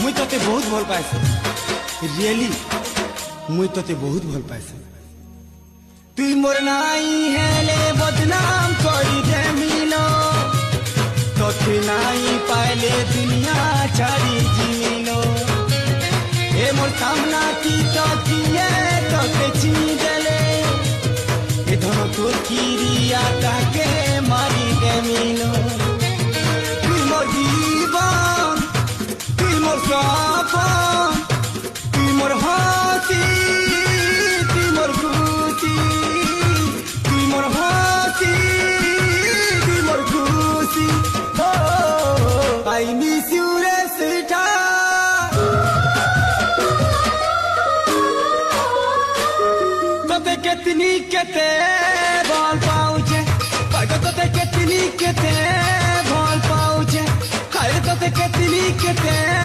मुई तोते बहुत भल पाए रियली मुई तोते बहुत भल पाए तुई मोर नाई हेले बदनाम करी दे मिलो तोते नाई पाइले दुनिया छाड़ी जिमिलो ए मोर सामना की तो किए तोते छीनी देले ए धनो तोर किरिया ताके मारी दे मिलो तुई मोर जीवन तुई मोर सपन तुई मोर हाथी तुई मोर खुशी तुई मोर हाथी तुई मोर खुशी आई मिस यू रे सीता तोते कितनी केते भल पाउछे तोते कितनी केते भल पाउछे खाए तोते कितनी केते